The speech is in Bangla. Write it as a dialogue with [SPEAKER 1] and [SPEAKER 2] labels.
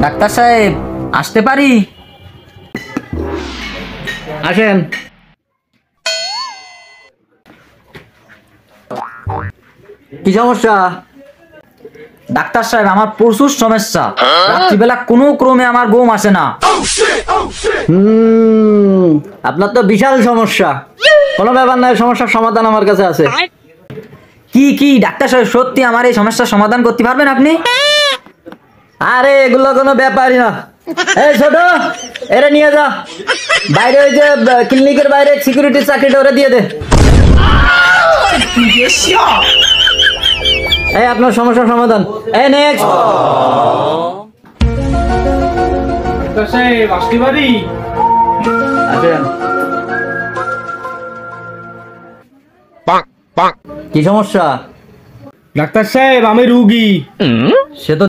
[SPEAKER 1] ডাক্তার সাহেব আসতে পারি?
[SPEAKER 2] আসেন। কি সমস্যা?
[SPEAKER 1] ডাক্তার সাহেব আমার প্রচুর সমস্যা, রাত্রিবেলা কোনো ক্রমে আমার ঘুম আসে না।
[SPEAKER 2] আপনার তো বিশাল সমস্যা। কোনো ব্যাপার নয়, সমস্যার সমাধান আমার কাছে আছে।
[SPEAKER 1] কি কি ডাক্তার সাহেব, সত্যি আমার এই সমস্যার সমাধান করতে পারবেন আপনি?
[SPEAKER 2] আরে এগুলো কোনো ব্যাপারই না। এই ছোট, এরে নিয়ে যা বাইরে, ওই যে ক্লিনিকের বাইরে সিকিউরিটি চাকরিটা ওরে দিয়ে দে। এই আপনার সমস্যার সমাধান। এই নেক্সট।
[SPEAKER 3] ডাক্তার সাহেব আসতে পারি?
[SPEAKER 2] আসেন। কি সমস্যা?
[SPEAKER 3] ডাক্তার সাহেব আমি রুগী।
[SPEAKER 2] সে তো